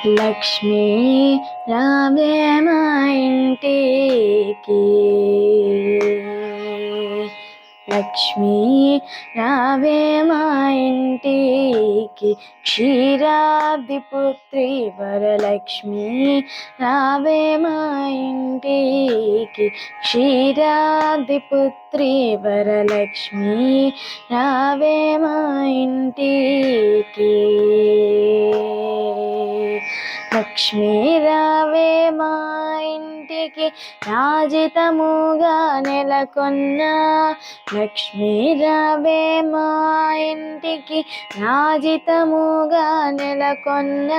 లక్ష్మీ రావే మా ఇంటికి, లక్ష్మీ రావే మా ఇంటికి, క్షీరాబ్ది పుత్రి వరలక్ష్మి రావే మా ఇంటికి, క్షీరాబ్ది పుత్రి వరలక్ష్మి రావే మా ఇంటికి. లక్ష్మీ రావే మా ఇంటికి, రాజితముగా నెలకొన్న, లక్ష్మీ రావే మా ఇంటికి, రాజితముగా నెలకొన్న,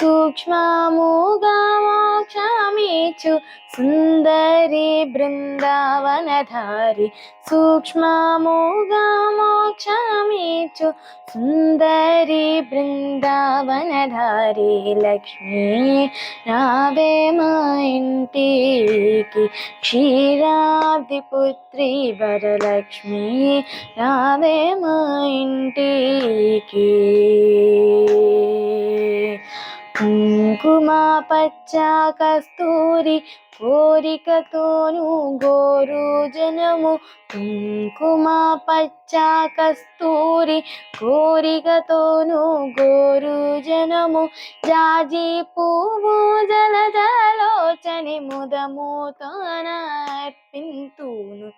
సూక్ష్మముగా మోక్షమిచ్చు సుందరి బృందావనధారి, సూక్ష్మముగా మోక్షమిచ్చు సుందరి బృందావనధారి, లక్ష్మీ రావే మా ఇంటికి, క్షీరాబ్ది పుత్రి వరలక్ష్మి రావే మా ఇంటికి. కుంకుమ పచ్చ కస్తూరి కోరికతోను గోరు జనము, కుంకుమ పచ్చ కస్తూరి కోరికతోను గోరు జనము, జాజి పువ్వు జలజలోచని ముదముతోనర్పింతును,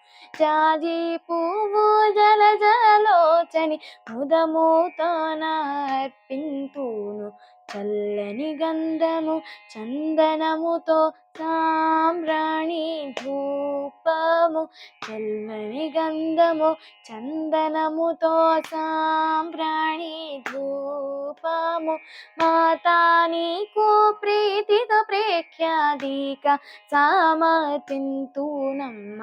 జాజి పువ్వు జలజలోచని ముదముతోనర్పింతును, చల్లని గంధము చందనముతో సాంబ్రాణి ధూపము, చల్లని గంధము చందనముతో సాంబ్రాణి ధూపము, మాతా నీకు ప్రీతితో ప్రేఖ్యాదిక సమర్పింతునమ్మ,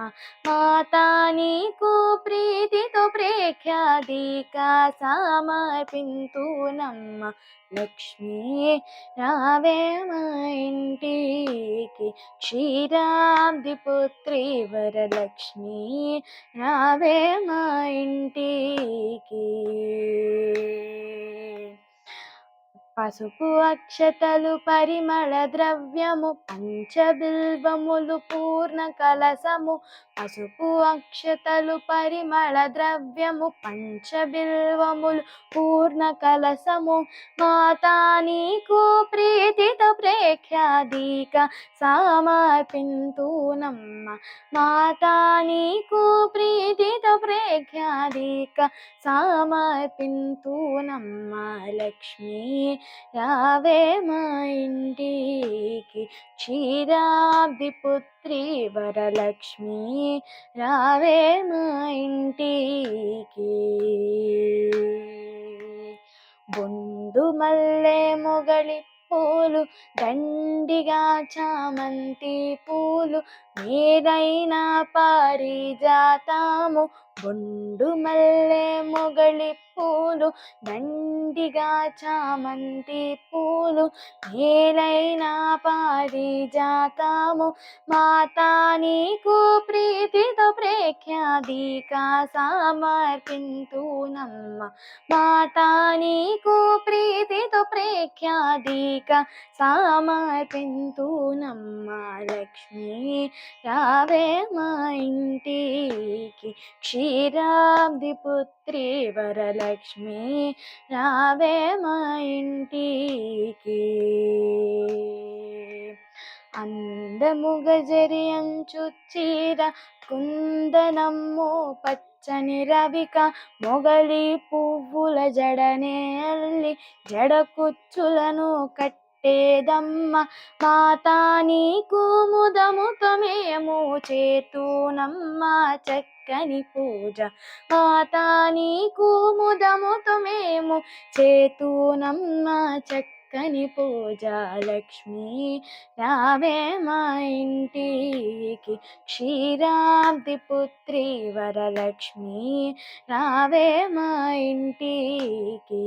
మాతా నీకు ప్రీతితో ప్రేఖ్యాదిక సమర్పింతునమ్మ, లక్ష్మీ రావే మా ఇంటికి, క్షీరాబ్ది పుత్రి వరలక్ష్మి రావే మా ఇంటికి. పసుపు అక్షతలు పరిమళ ద్రవ్యము పంచబిల్వములు పూర్ణ కలసము, పసుపు అక్షతలు పరిమళ ద్రవ్యము పంచబిల్వములు పూర్ణ కలసము, మాతా నీకు ప్రీతితో ప్రేఖ్యాదిక సమర్పింతునమ్మ, మాతా నీకు ప్రీతితో ప్రేఖ్యాదిక సమర్పింతునమ్మ, లక్ష్మీ రావే మా ఇంటికి, క్షీరాబ్ది పుత్రి వరలక్ష్మి రావే మా ఇంటికి. బొండు మల్లె మొగలి పూలు దండిగా చామంతి పూలు మేరైన పారిజాతము, బొండు మల్లె మొగలి పూలు దండిగా చామంతి పూలు మేలైన పారిజాతము, మాతా నీకు ప్రీతితో ప్రేఖ్యాదిక సమర్పింతునమ్మ, మాతా నీకు ప్రీతితో ప్రేఖ్యాదిక సమర్పింతునమ్మ, లక్ష్మీ రావే మా ఇంటికి, క్షీరాబ్ది పుత్రి వరలక్ష్మి రావే మా ఇంటికి. అందముగ జరి అంచు చీర కుందనమ్ము పచ్చని రవిక, మొగలి పువ్వుల జడనే అల్లి జడ కుచ్చులను కట్టేదమ్మ, మాతా నీకు ముదముతో మేము చేతునమ్మ చక్కని పూజ, మాతా నీకు ముదముతో మేము చేతునమ్మ చక్కని పూజ, లక్ష్మీ రావే మా ఇంటికి, క్షీరాబ్ది పుత్రి వరలక్ష్మి రావే మా ఇంటికి.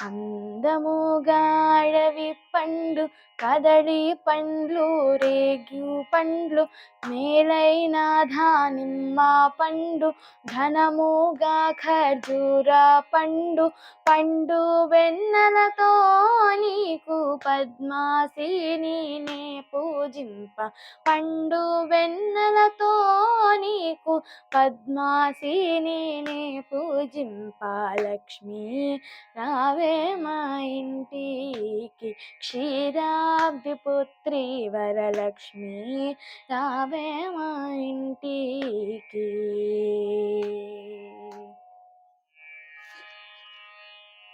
అందముగా అడవి పండు కదళి పండ్లు రేగు పండ్లు మేలైన దానిమ్మ పండు ఘనముగా ఖర్జూర పండు పండు వెన్నెలతో నీకు పద్మాసిని నే పూజింప పండు వెన్నెలతో నీకు పద్మాసిని నే పూజింప లక్ష్మీ రావే మా ఇంటికి క్షీరాబ్ది పుత్రి వరలక్ష్మి రావే మా ఇంటికి.